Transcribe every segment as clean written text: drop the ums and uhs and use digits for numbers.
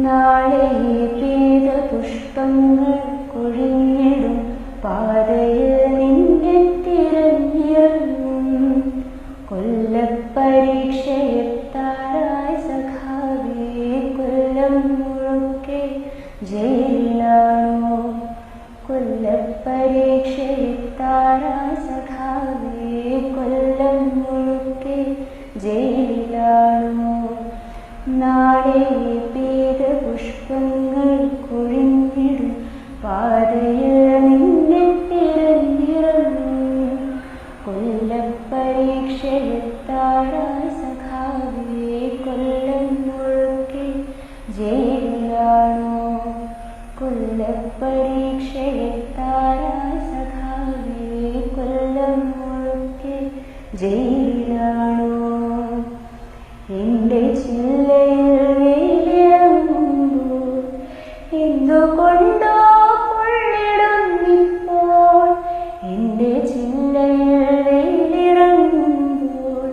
നാളെ പെയ്ത പുഷ്പങ്ങൾ കൊഴിഞ്ഞിടും പാതയിൽ നിന്നെ തിരഞ്ഞിറങ്ങും. കൊല്ലപ്പരീക്ഷയെത്താറായി സഖാവേ, കൊല്ലം മുഴുക്കെ ജയിലിലാണോ? കൊല്ലപ്പരീക്ഷയെത്താറായി സഖാവേ, കൊല്ലം മുഴുക്കെ ജയിലിലാണോ? നാളെ പെയ്ത പുഷ്പങ്ങൾ കൊഴിഞ്ഞിടും പാതയിൽ നിന്നെ തിരഞ്ഞിറങ്ങും. കൊല്ലപ്പരീക്ഷയെത്താറായി സഖാവേ, കൊല്ലം മുഴുക്കെ ജയിലിലാണോ? കൊല്ലപ്പരീക്ഷയെത്താറായി സഖാവേ, കൊല്ലം മുഴുക്കെ ജയിലിലാണോ? എൻ്റെ ചില്ലയിൽ വെയിലിറങ്ങുമ്പോൾ എന്തുകൊണ്ടോ പൊള്ളിടുന്നിപ്പോൾ. എൻ്റെ ചില്ലയിൽ വെയിലിറങ്ങുമ്പോൾ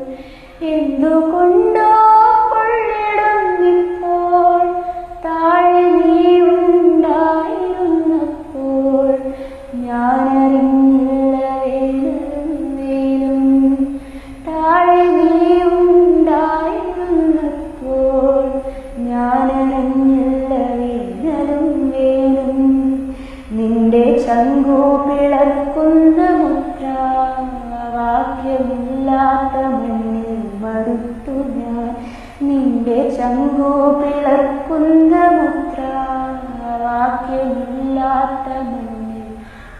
എന്തുകൊണ്ടോ പൊള്ളിടുന്നിപ്പോൾ. താഴെ നീ ഉണ്ടായിരുന്നപ്പോൾ ഞാനറിഞ്ഞില്ല വേനലും വെയിലും. താഴെ നീ ഉണ്ടായിരുന്നപ്പോൾ ഞാനറിഞ്ഞില്ല വേനലും വെയിലും. നിന്റെ ചങ്കു പിളർക്കുന്ന മുദ്രാവാക്യമില്ലാത്ത മണ്ണിൽ മടുത്തു ഞാൻ. നിന്റെ ചങ്കു പിളർക്കുന്ന മുദ്രാവാക്യമില്ലാത്ത മണ്ണിൽ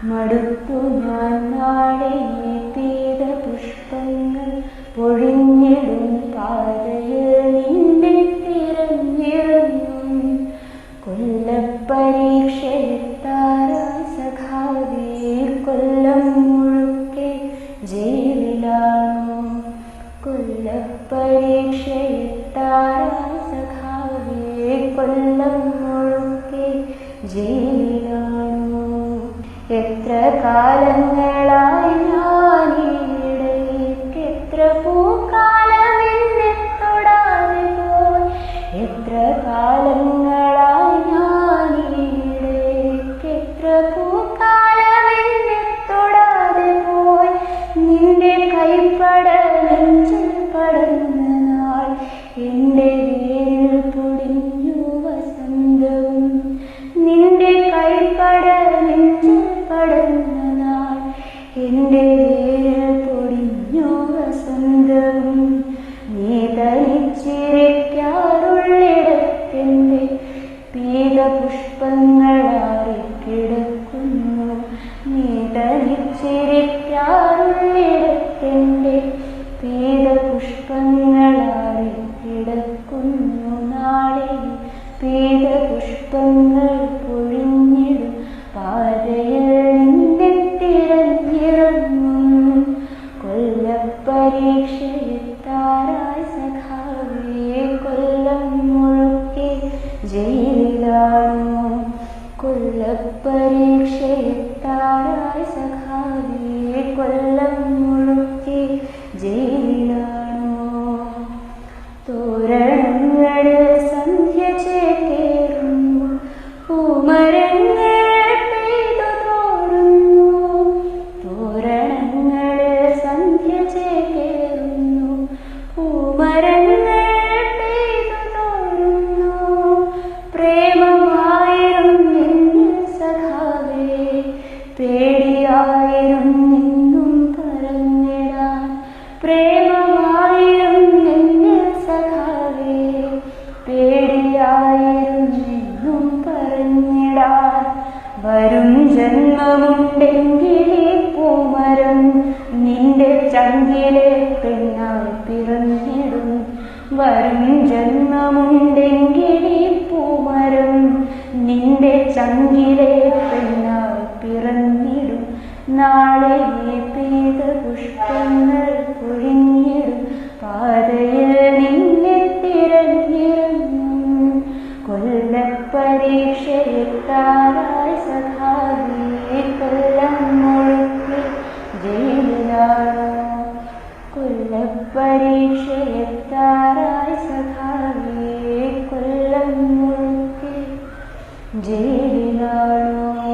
മടുത്തു ഞാൻ. നാളെ പെയ്ത പുഷ്പങ്ങൾ പൊഴിഞ്ഞിടും പാതയിൽ നിന്നെ തിരഞ്ഞിറങ്ങും. കൊല്ലപ്പരീക്ഷയെത്താറായി സഖാവേ, കൊല്ലം മുഴുക്കെ ജയിലിലാണോ? കൊല്ലപ്പരീക്ഷയെത്താറായി സഖാവേ, കൊല്ലം മുഴുക്കെ ജയിലിലാണോ? എത്ര കാലങ്ങളായി ഞാനിടയ്ക്ക്, എത്ര പൂക്കാലം എന്നെ തൊടാതെ പോയി. എത്ര കാലങ്ങളായി ഞാനിടയ്ക്ക്, എത്ര പൂക്കാലം എന്നെ തൊടാതെ പോയി. നിന്റെ കൈപ്പട നെഞ്ചിൽ പടർന്ന നാൾ എൻ്റെ വേരിൽ പൊടിഞ്ഞു വസന്തവും. നിന്റെ കൈപ്പട നെഞ്ചിൽ പടർന്ന നാൾ എൻ്റെ വേരിൽ പൊടിഞ്ഞു വസന്തവും. നീ തനിച്ചിരിക്കാറുള്ളിടത്തെൻ്റെ പീതപുഷ്പങ്ങളാറിക്കിടക്കുന്നു. നീ തനിച്ചിരിക്കാറുള്ളിടത്തെൻ്റെ പീതപുഷ്പങ്ങളാറിക്കിടക്കുന്നു. നാളെ പീതപുഷ്പങ്ങൾ പൊഴിഞ്ഞിടും പാതയിൽ നിന്നെ തിരഞ്ഞിറങ്ങും. കൊല്ലപ്പരീക്ഷയെത്താറായി സഖാവേ, കൊല്ലം മുഴുക്കെ ജയിലിലാണോ? കൊല്ലപ്പരീക്ഷയെത്താറായി സഖാവേ, കൊല്ലം മുഴുക്കെ ജയിലിലാണോ? തോരണങ്ങളിൽ സന്ധ്യ ചേക്കേറുന്നു, പൂമരങ്ങൾ പെയ്തു തോറുന്നു. തോരണങ്ങളിൽ സന്ധ്യ ചേക്കേറുന്നു, പൂമരങ്ങൾ പെയ്തു തോറുന്നു. പ്രേമമായിരുന്നെന്നിൽ സഖാവേ, പേടിയായിരുന്നെന്നും പറഞ്ഞിടാൻ. പ്രേമമായിരുന്നെന്നിൽ സഖാവേ, പേടിയായിരുന്നെന്നും പറഞ്ഞിടാൻ. വരും ജന്മമുണ്ടെങ്കിൽ ഈ പൂമരം നിന്റെ ചങ്കിലെ പെണ്ണായി പിറന്നിടും. വരും ജന്മമുണ്ടെങ്കിൽ ഈ പൂമരം നിന്റെ ചങ്കിലെ പെണ്ണായി പിറന്നിടും. നാളെ പെയ്ത പുഷ്പങ്ങൾ പൊഴിഞ്ഞിടും പാതയിൽ നിന്നെ തിരഞ്ഞിറങ്ങും. കൊല്ലപ്പരീക്ഷയെത്താറായി സഖാവേ, കൊല്ലം മുഴുക്കെ ജയിലിലാണോ? കൊല്ലപ്പരീക്ഷയെത്താറായി സഖാവേ, കൊല്ലം മുഴുക്കെ ജയിലാണോ